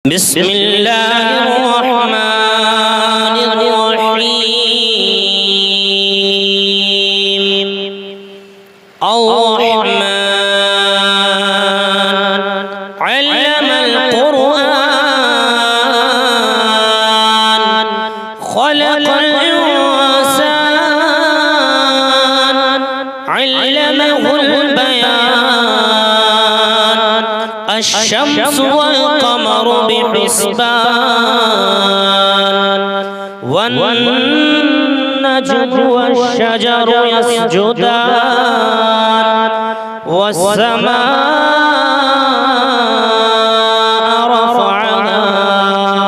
بسم الله الرحمن الرحيم الرحمن علم القرآن خلق الإنسان علمه البيان الشمس والقمر بحسبان والنجم والشجر يسجدان والسماء رفعها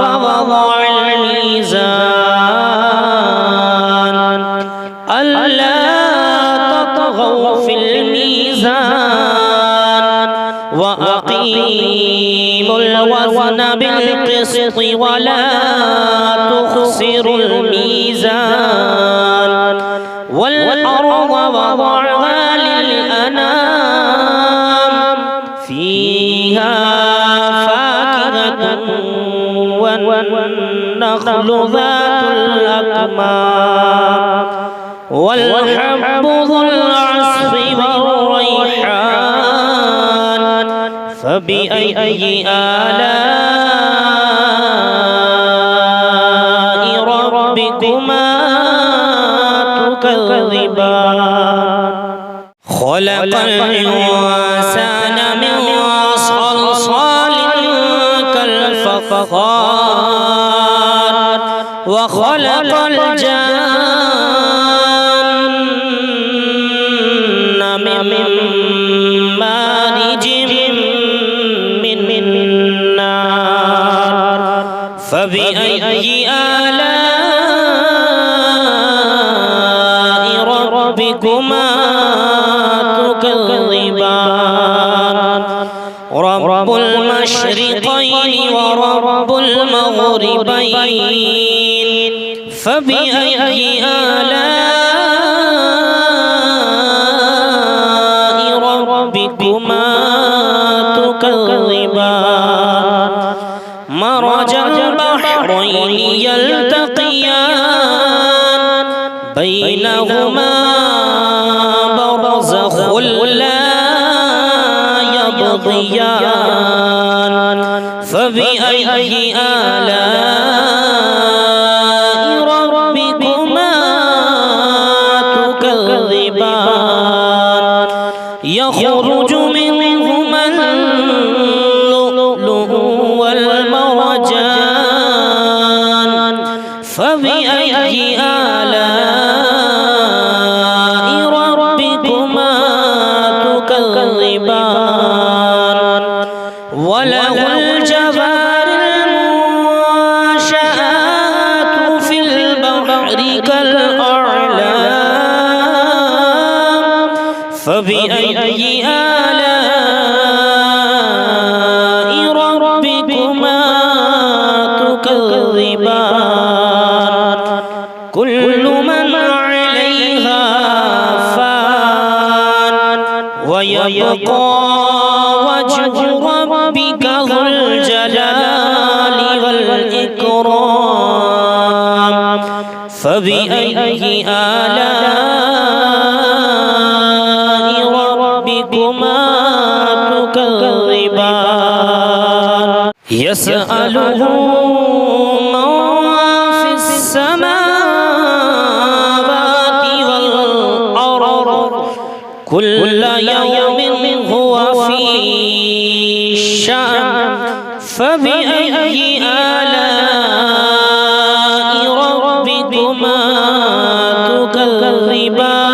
ووضع الميزان ألا تطغوا في الميزان وأقيموا الوزن بالقسط ولا تخسروا الميزان والأرض وضعها للأنام فيها فاكهة والنخل ذات الأكمام والحب ذو العصف والريحان فبأي آلاء ربكما تكذبان خلق الإنسان من صلصال كالفخار وخلق الجن من مارج من نار فبأي آلاء ربكما تكذبان رب المشرقين ورب المغربين فبأي آلاء ربكما تكذبان مرج البحرين يلتقيان بينهما برزخ لا يبغيان فبأي آلاء ربكما تكذبان يخرج منهما اللؤلؤ والمرجان فبأي آلاء ربكما تكذبان وله الجوار المنشآت في البحر كالأعلام فبأي آلاء ربكما تكذبان كل من عليها فان ويبقى وجه ربك ذو الجلال والإكرام فبأي آلاء ربكما تكذبان يسأله من في السماوات والأرض كل يوم هو في شأن فبأي آلاء ربكما تكذبان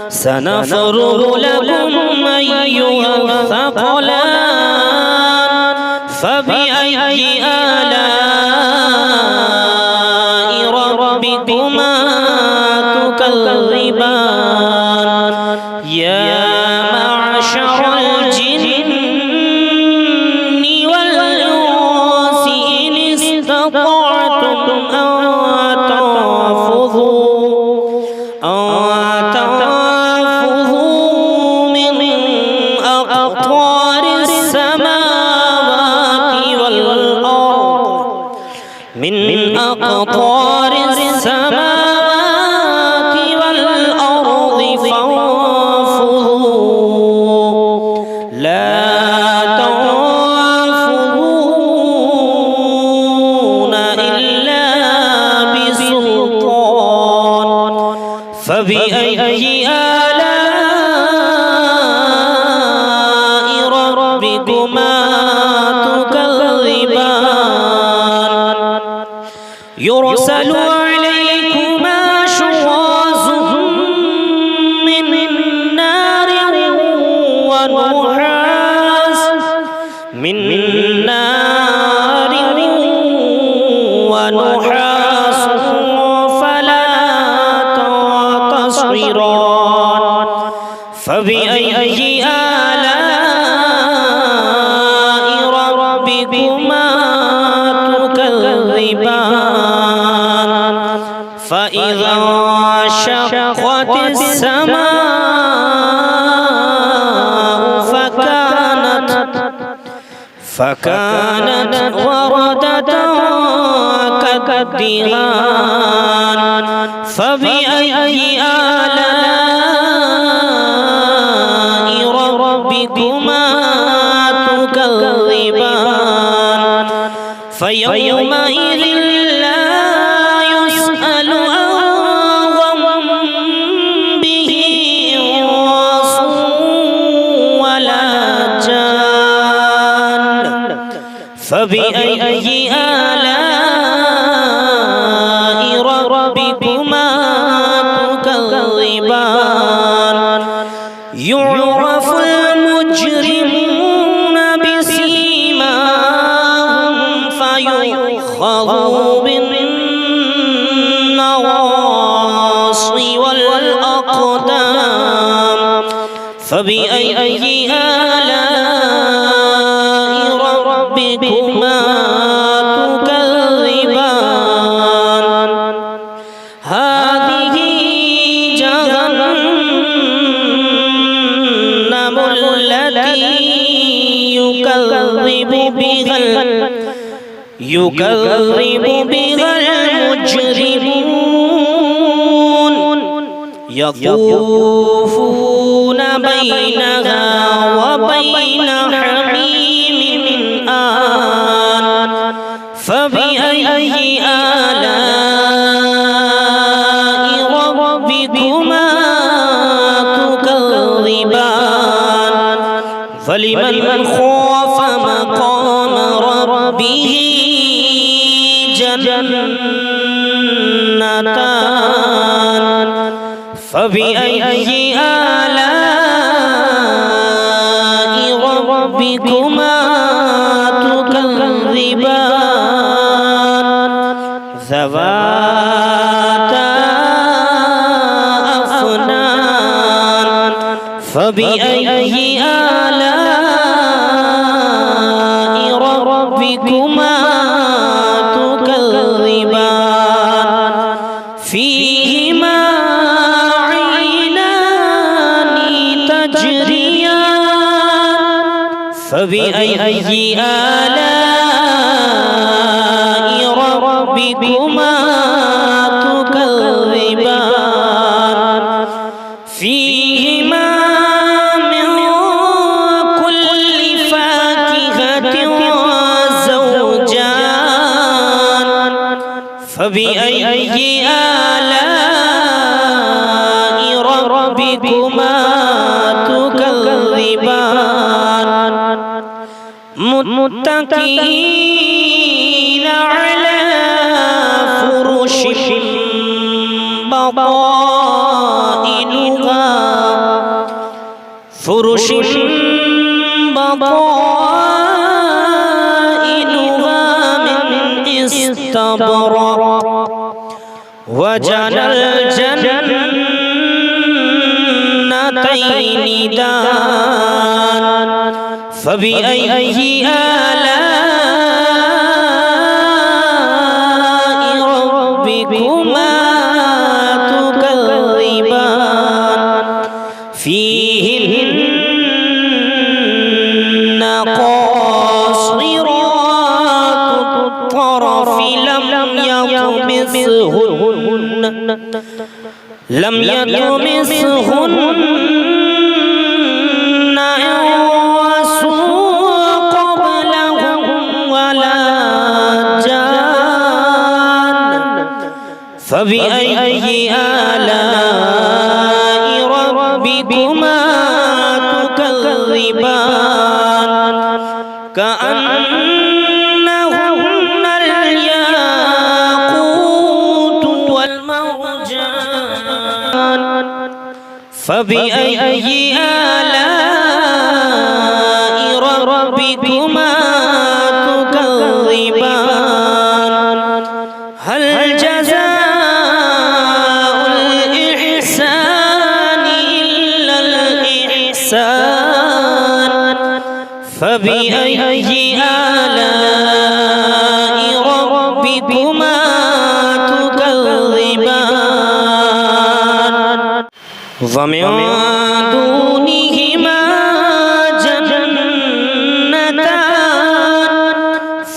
سنفرغ لكم أيها الثقلان فبأي آلاء ربكما تكذبان يا معشر الجن والإنس إن استطعتم أن تنفذوا من أقطار السماوات أقطار السماوات والأرض فانفذوا لا تنفذون إلا بسلطان فبأي آلاء ربكما تكذبان يرسل عليكما شواظ من نار ونحاس فلا تنتصران فبأي آلاء ربكما تكذبان فإذا انشقت السماء فكانت وردة كالدهان فبأي آلاء ربكما تكذبان فيومئذ لا يسأل عن ذنبه إنس ولا جان فبأي آلاء ربكما تكذبان يعرف المجرمون بسيماهم فيؤخذ بالنواصي والأقدام فبأي آلاء ربكما تكذبان هذه جهنم التي يكذب بها المجرمون يطوفون بينها وبين حميم آن فبأي آلاء ربكما تكذبان فلمن خاف مقام ربه جنتان فبأي آلاء ربكما تكذبان ذواتا أفنان فبأي آلاء ربكما تكذبان فيهما عينان تجريان فبأي آلاء ربكما تكذبان فيهما من كل فاكهة زوجان فبأي آلاء ربكما تكذبان متكئين على فرش بطائنها من استبرق وجنى الجنتين دان فبأي آلاء ربكما تكذبان فيهن قاصرات الطرف لم يطمثهن يطمثهن لم يطمثهن إنس قبلهم ولا جان فبأي آلاء ربكما تكذبان كأنهن الياقوت والمرجان فبأي آلاء ربكما تكذبان هل جزاء الإحسان إلا الإحسان فبأي آلاء ربكما تكذبان ومن دونهما جنتان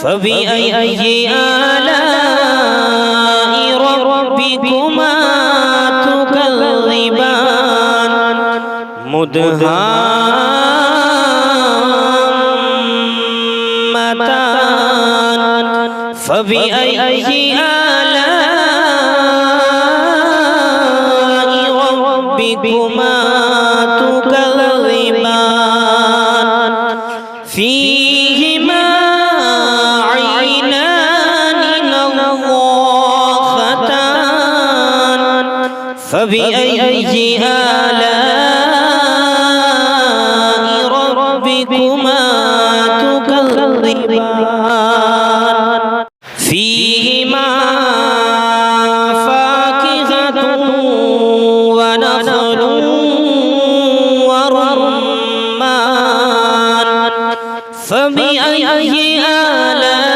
فبأي آلاء ربكما تكذبان مدهامتان فبأي آلاء ربكما تكذبان فيهما عينان نضاختان فبأي آلاء ربكما تكذبان فيهما فاكهة ونخل ورمان فبأي آلاء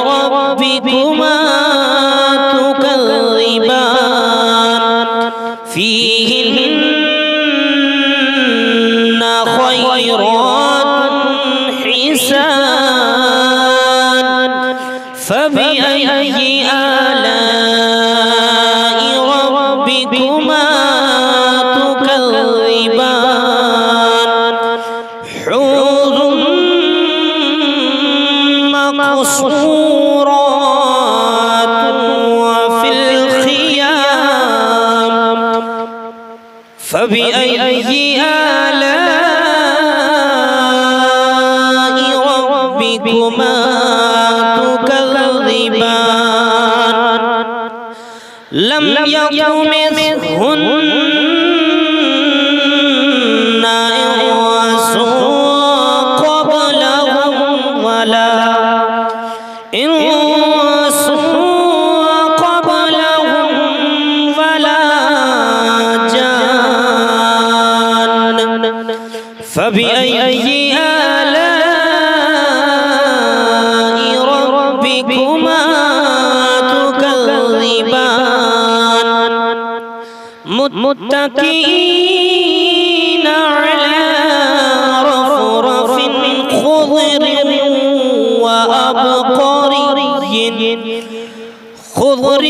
ربكما تكذبان فيهن خيرات حسان فبأي آلاء ربكما تكذبان حور مقصورات وفي الخيام فبأي آلاء ربكما تكذبان لم يطمثهن إنس قبلهم ولا إنس قبلهم ولا جان فبأي آلاء ربكما تكذبان متكئين على رفرف خضر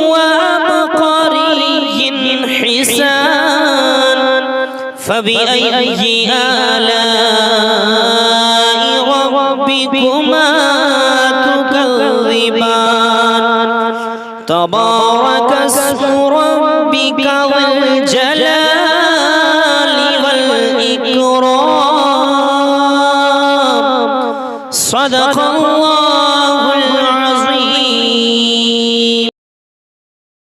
وأبقري حسان فبأي آلاء ربكما تكذبان تبارك اسم ربك ذي الجلال والإكرام صدق الله